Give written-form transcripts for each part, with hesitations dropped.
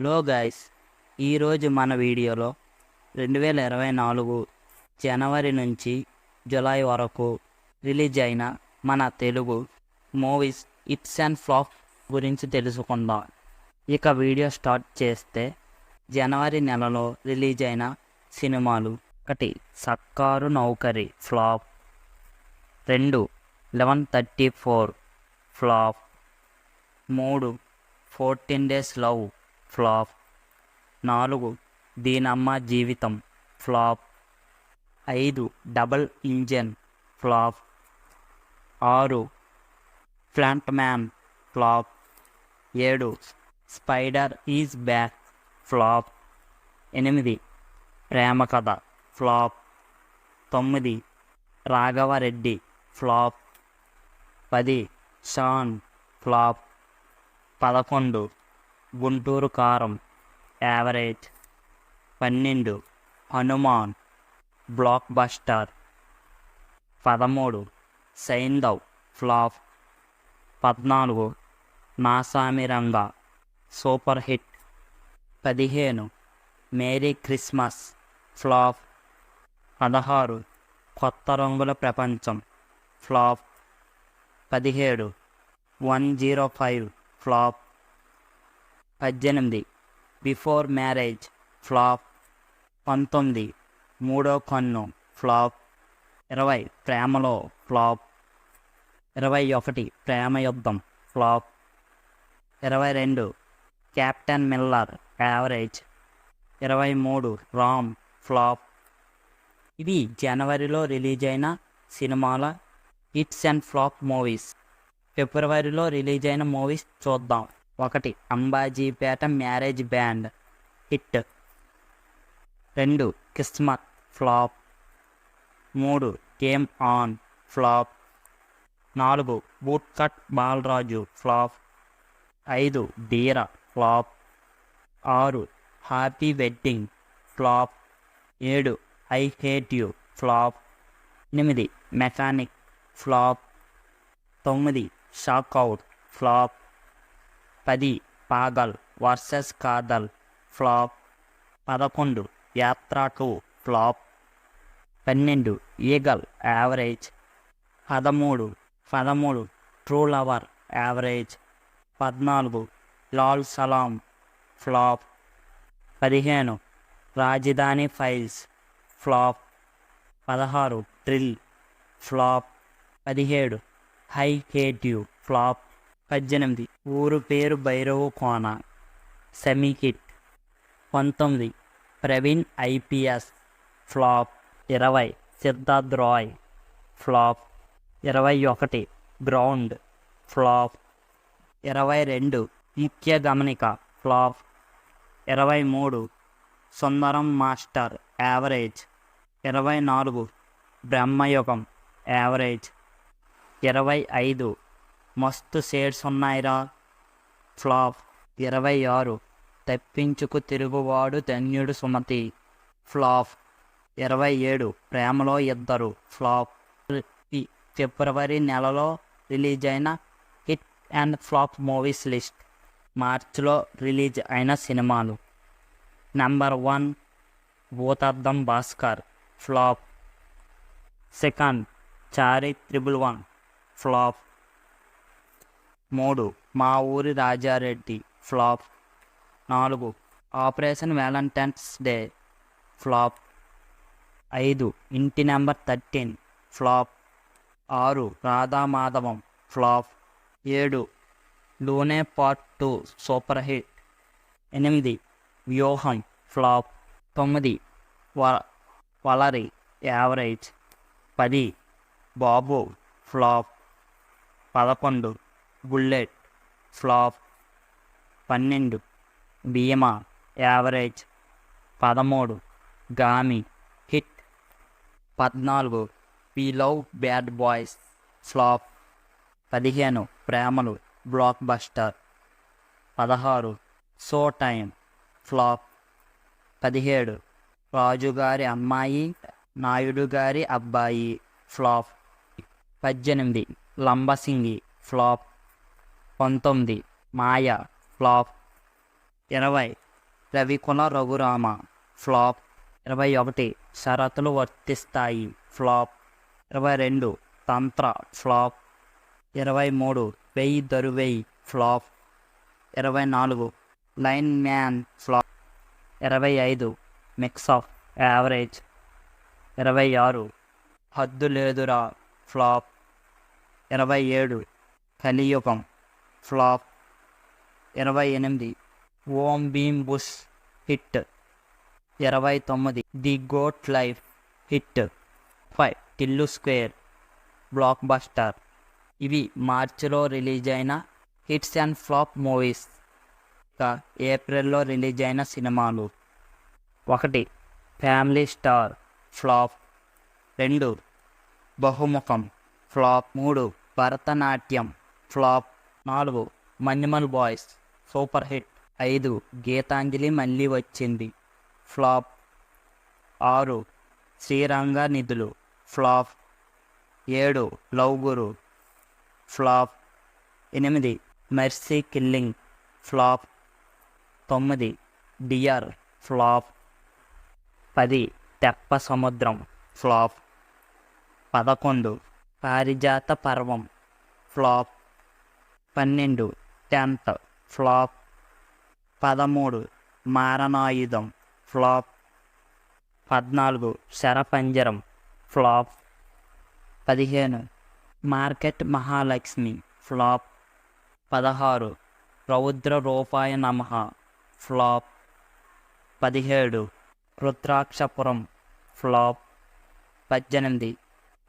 లో గైస్, ఈరోజు మన వీడియోలో 2024 జనవరి నుంచి జూలై వరకు రిలీజ్ అయిన మన Telugu movies hits and flop గురించి తెలుసుకుందాం. ఇక వీడియో స్టార్ట్ చేస్తే జనవరి నెలలో రిలీజ్ అయిన సినిమాలు: 1 Sarkaru Naukari flop, 2 1134 flop, 3 14 days love flop, 4 Deenamma Jeevitham flop, 5 double engine flop, 6 plant man flop, 7 spider is back flop, 8 Prema Katha flop, 9 Raghavareddy flop, 10 Shaan flop, 11 Guntur Kaaram average, 12 Hanuman block buster, 13 Saindhav flop, 14 Naasaamiranga super hit, 15 merry Christmas flop, 16 Kotha Rangula Prapancham flop, 17 105 flop, 18 before marriage flop, 19 మూడో కన్ను flop, 20 ప్రేమలో flop, 21 Prema Yuddham flop, 22 captain Miller average, 23 Ram flop. ఇవి జనవరిలో release అయిన సినిమాల hits and flop movies. ఫిబ్రవరిలో release అయిన movies చూద్దాం. 1 Ambajipeta marriage band hit, 2 Kismat flop, 3 game on flop, 4 boot cut Balaraju flop, 5 Dheera flop, 6 happy wedding flop, 7 I hate you flop, 8 mechanic flop, 9 shock out flop, 10 Pagal versus Kadhal flop, 11 Yatra 2 flop, 12 eagle average, 13 true lover average, 14 Lal Salaam flop, 15 Rajadhani files flop, 16 drill flop, 17 I hate you flop, 18 Ooru Peru Bhairavu Kona semi hit, 19 Praveen IPS flop, 20 Siddharth Roy flop, 21 ground flop, 22 Mukhya Gamanika flop, 23 Sundaram master average, 24 Bramayugam average, 25 Masthu shades ఉన్నాయిరా flop, 26 తప్పించుకు తిరుగువాడు ధన్యుడు Sumathi flop, 27 ప్రేమలో ఇద్దరు flop. ఈ ఫిబ్రవరి నెలలో release అయిన hit and flop movies list. మార్చిలో release అయిన సినిమాలు: number 1 Bhoothaddam Bhaskar flop, 2 Chari 111 flop, 3 Maa Oori Rajareddy flop, 4 operation valentine's day flop, 5 Inti number 13 flop, 6 Radhamadhavam flop, 7 లూనే part 2 super hit, 8 Vyooham flop, 9 Valari average, 10 Babu flop, 11 bullet flop, 12 Bheema average, 13 Gaami hit, 14 we love bad boys flop, 15 Premalu block buster, 16 show time flop, 17 Rajugari Ammayi Naidu Gari Abbayi flop, 18 Lambasingi flop, 19 Maya flop, 20 Ravikula Raghurama flop. 21 Sharathulu Varthisthai flop. 22 Tantra flop. 23 Veyyi Daruveyyi flop. 24 line man flop. 25 mix off average. 26 Haddu Leduraa flop. 27 Kaliyugam flop. 28 Om Bheem bush hit. 29 the goat life hit. 5 Tillu square block buster. ఇవి మార్చిలో release అయిన hits and flop movies. ఇంకా ఏప్రిల్లో release అయిన సినిమాలు: 1 family star flop. 2 Bahumukham flop. 3 Bharatanatyam flop. 4 Manjummel boys super hit. 5 Geethanjali Malli Vachindi flop. 6 Sriranga Nidhulu flop. 7 love guru flop. 8 mercy killing flop. 9 dear flop. 10 Teppa Samudram flop. 11 Parijatha Parvam flop. 12 10th flop. 13 Maranayudham flop. 14 Sharapanjaram flop. 15 market Mahalakshmi flop. 16 Raudra రూపాయ నమః flop. 17 Rudrakshapuram flop. 18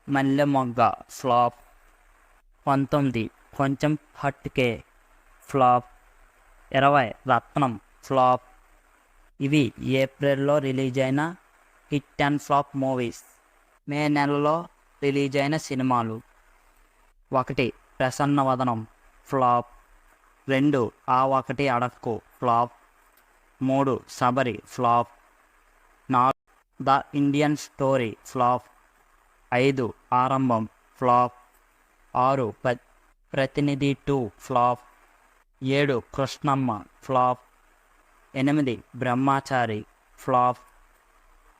మల్లె మొగ్గ flop. 19 కొంచెం hatke flop. 20 రత్నం flop. ఇవి ఏప్రిల్లో release అయిన hit and flop movies. మే నెలలో release అయిన సినిమాలు: 1 ప్రసన్నవదనం flop. 2 Aa Okati Adakku flop. 3 Shabari flop. 4 the Indian story flop. 5 Aarambham flop. 6 ప్రతినిధి 2 ఫ్లాప్. 7 కృష్ణమ్మ ఫ్లాప్. 8 బ్రహ్మచారి flop.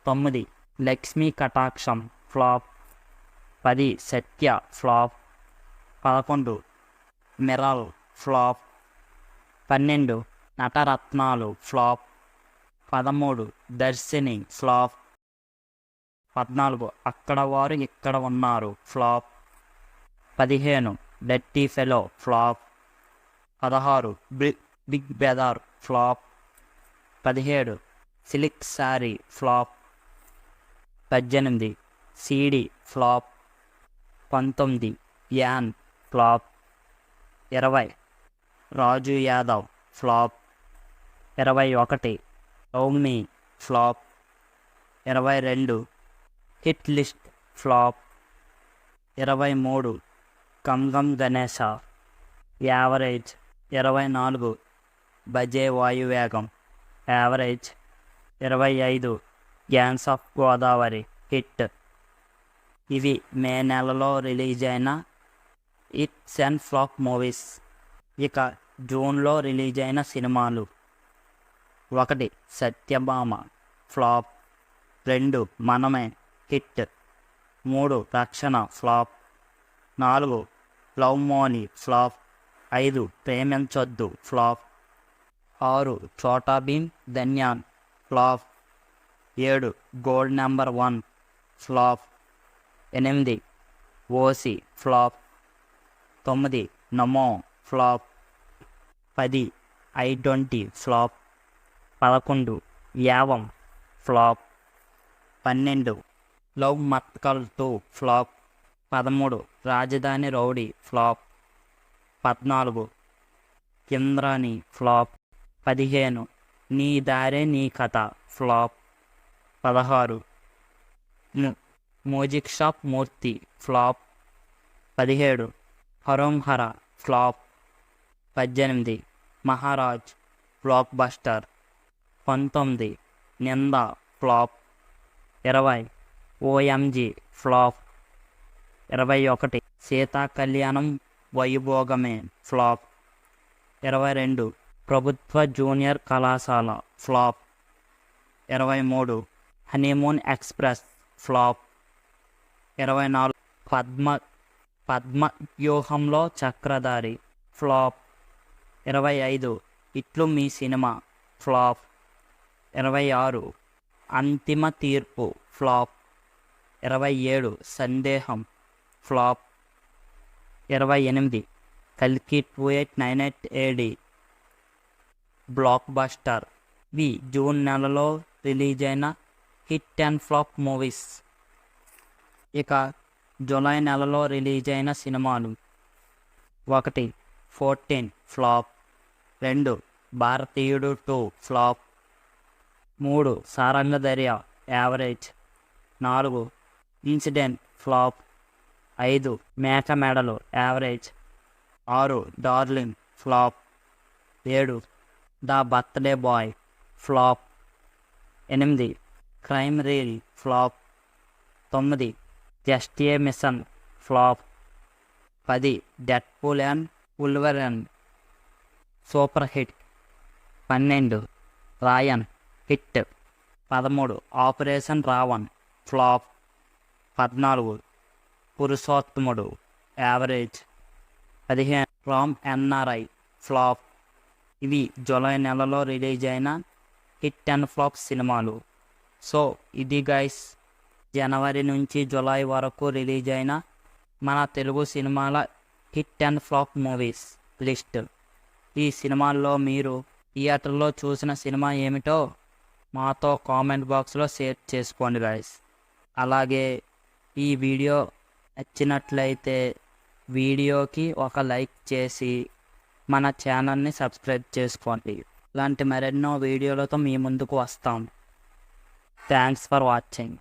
9 Lakshmi Kataksham flop. 10 Satya flop. 11 Miral flop. 12 Nataratnalu flop. 13 Darshini flop. 14 Akkada Vaaru Ikkada Unnaru flop. 15 dirty fellow flop. 16 big brother flop. 17 silk sari flop. 18 CD flop. 19 యాన్ flop. 20 Raju Yadav flop. 21 రౌమి flop. 22 hit list flop. 23 కంగం Ganesha average. 24 Bhaje Vaayuvegam average. 25 gangs of Godavari hit. ఇవి May నెలలో release అయిన hits and flop movies. ఇక జూన్లో release అయిన సినిమాలు: 1 సత్యభామ ఫ్లాప్. 2 మనమే హిట్. 3 రక్షణ ఫ్లాప్. 4 లవ్ మోని ఫ్లాప్. 5 ప్రేమించొద్దు ఫ్లాప్. 6 చోటా భీమ్ ధన్యాన్ ఫ్లాప్. 7 gold number 1 flop. 8 ఓసి flop. 9 Namo flop. 10 I-20 flop. 11 Yevam flop. 12 love మత్కల్ 2 flop. 13 Rajadhani rowdy flop. 14 Indrani flop. 15 నీ Dhaare Nee Katha flop. 16 music shop Murthy flop. 17 Haromhara flop. 18 Maharaj block buster. 19 Ninda flop. 20 OMG flop. 21 Sita కళ్యాణం Vaibhogame flop. 22 ప్రభుత్వ junior కళాశాల flop. 23 honeymoon express flop. 24 Padma వ్యూహంలో Chakradhari flop. 25 ఇట్లు మీ cinema flop. 26 అంతిమ తీర్పు ఫ్లాప్. 27 సందేహం ఫ్లాప్. 28 కల్కి 2898 AD బ్లాక్ బస్టర్. ఇవి జూన్ నెలలో రిలీజ్ అయిన హిట్ అండ్ ఫ్లాప్ మూవీస్. ఇక జూలై నెలలో రిలీజ్ అయిన సినిమాలు: 1 14 flop. 2 Bharateeyudu 2 flop. 3 Saranga Dariya average. 4 incident flop. 5 Meka Medalu average. 6 darling flop. 7 the birthday boy flop. 8 crime reel flop. 9 just a mission flop. 10 Deadpool and Wolverine super hit. 12 Raayan hit. 13 operation Raavan flop. 14 పురుషోత్తముడు average. 15 Ram NRI flop. ఇవి July నెలలో release అయిన hit and flop సినిమాలు. So ఇది guys జనవరి నుంచి July వరకు release అయిన మన తెలుగు సినిమాల hit and flop movies list. ఈ సినిమాల్లో మీరు థియేటర్లో చూసిన సినిమా ఏమిటో మాతో కామెంట్ బాక్స్లో షేర్ చేసుకోండి గైస్. అలాగే ఈ వీడియో నచ్చినట్లయితే వీడియోకి ఒక లైక్ చేసి మన ఛానల్ని సబ్స్క్రైబ్ చేసుకోండి. ఇలాంటి మరెన్నో వీడియోలతో మీ ముందుకు వస్తాం. Thanks for watching.